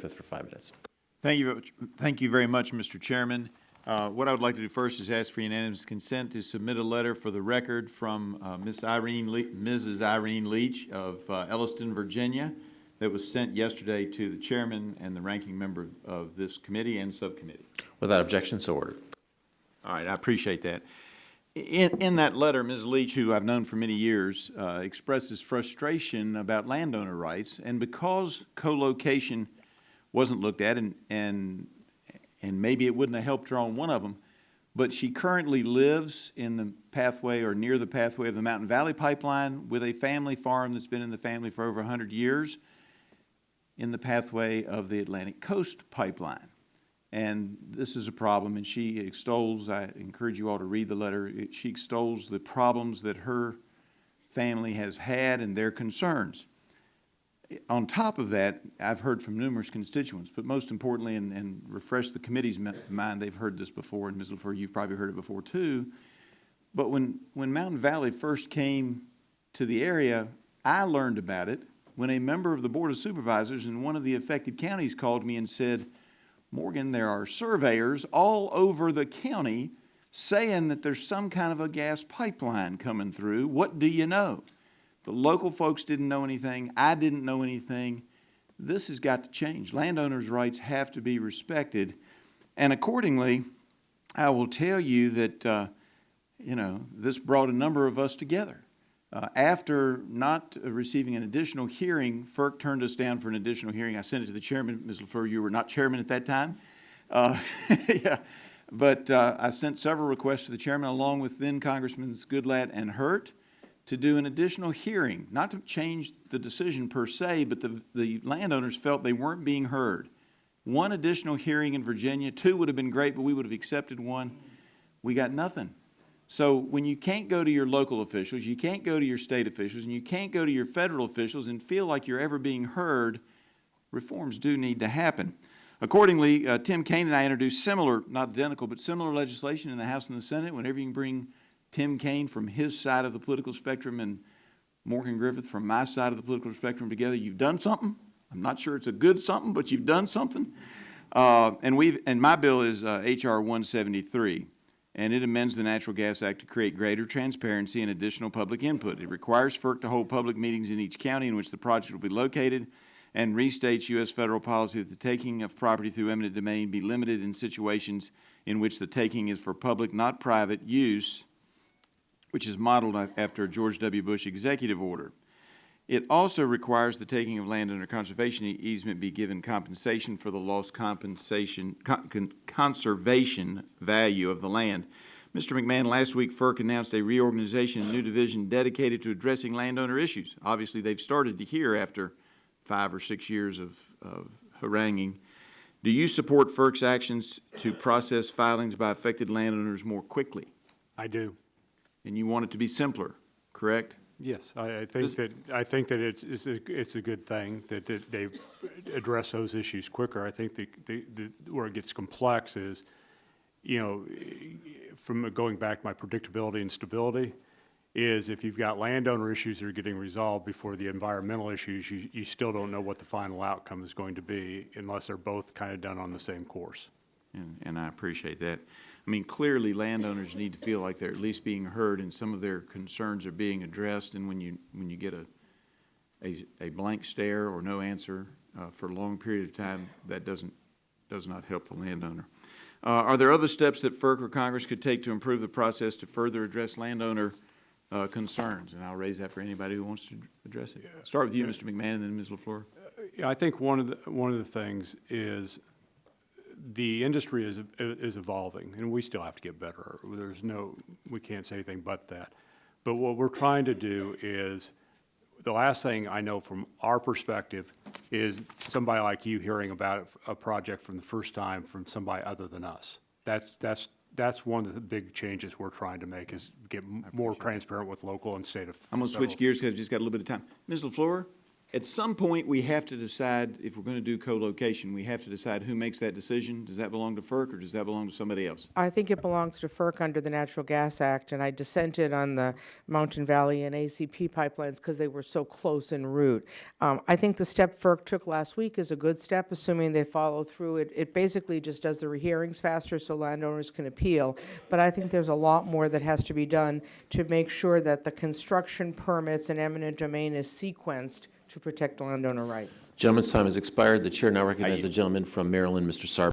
For 5 minutes. Thank you very much, Mr. Chairman. What I would like to do first is ask for unanimous consent to submit a letter for the record from Mrs. Irene Leach of Elliston, Virginia, that was sent yesterday to the chairman and the ranking member of this committee and subcommittee. Without objection, so ordered. All right, I appreciate that. In that letter, Ms. Leach, who I've known for many years, expresses frustration about landowner rights, and because co-location wasn't looked at, and maybe it wouldn't have helped her on one of them, but she currently lives in the pathway or near the pathway of the Mountain Valley Pipeline with a family farm that's been in the family for over 100 years in the pathway of the Atlantic Coast Pipeline. And this is a problem, and she extols, I encourage you all to read the letter, she extols the problems that her family has had and their concerns. On top of that, I've heard from numerous constituents, but most importantly, and refresh the committee's mind, they've heard this before, and Ms. LaFleur, you've probably heard it before too, but when Mountain Valley first came to the area, I learned about it when a member of the Board of Supervisors in one of the affected counties called me and said, Morgan, there are surveyors all over the county saying that there's some kind of a gas pipeline coming through. What do you know? The local folks didn't know anything. I didn't know anything. This has got to change. Landowners' rights have to be respected. And accordingly, I will tell you that, this brought a number of us together. After not receiving an additional hearing, FERC turned us down for an additional hearing. I sent it to the chairman. Ms. LaFleur, you were not chairman at that time. Yeah. But I sent several requests to the chairman along with then Congressmen Goodlatte and Hurt to do an additional hearing, not to change the decision per se, but the landowners felt they weren't being heard. One additional hearing in Virginia, 2 would have been great, but we would have accepted 1. We got nothing. So when you can't go to your local officials, you can't go to your state officials, and you can't go to your federal officials and feel like you're ever being heard, reforms do need to happen. Accordingly, Tim Kaine and I introduced similar, not identical, but similar legislation in the House and the Senate. Whenever you can bring Tim Kaine from his side of the political spectrum and Morgan Griffith from my side of the political spectrum together, you've done something. I'm not sure it's a good something, but you've done something. And my bill is H.R. 173, and it amends the Natural Gas Act to create greater transparency and additional public input. It requires FERC to hold public meetings in each county in which the project will be located, and restates U.S. federal policy that the taking of property through eminent domain be limited in situations in which the taking is for public, not private, use, which is modeled after a George W. Bush executive order. It also requires the taking of land under conservation easement be given compensation for the lost conservation value of the land. Mr. McMahon, last week FERC announced a reorganization and new division dedicated to addressing landowner issues. Obviously, they've started to hear after 5 or 6 years of haranguing. Do you support FERC's actions to process filings by affected landowners more quickly? I do. And you want it to be simpler, correct? Yes, I think that it's a good thing that they address those issues quicker. I think where it gets complex is, from going back, my predictability and stability is if you've got landowner issues that are getting resolved before the environmental issues, you still don't know what the final outcome is going to be unless they're both kind of done on the same course. And I appreciate that. I mean, clearly landowners need to feel like they're at least being heard and some of their concerns are being addressed. And when you get a blank stare or no answer for a long period of time, that does not help the landowner. Are there other steps that FERC or Congress could take to improve the process to further address landowner concerns? And I'll raise that for anybody who wants to address it. Start with you, Mr. McMahon, and then Ms. LaFleur. I think one of the things is the industry is evolving, and we still have to get better. We can't say anything but that. But what we're trying to do is, the last thing I know from our perspective is somebody like you hearing about a project from the first time from somebody other than us. That's one of the big changes we're trying to make, is get more transparent with local and state. I'm going to switch gears because I've just got a little bit of time. Ms. LaFleur, At some point, we have to decide, if we're going to do co-location, we have to decide who makes that decision. Does that belong to FERC, or does that belong to somebody else? I think it belongs to FERC under the Natural Gas Act, and I dissented on the Mountain Valley and ACP pipelines because they were so close en route. I think the step FERC took last week is a good step, assuming they follow through. It basically just does the rehearings faster so landowners can appeal, but I think there's a lot more that has to be done to make sure that the construction permits and eminent domain is sequenced to protect landowner rights. Gentleman's time has expired. The chair now recognizes the gentleman from Maryland, Mr. Sarver.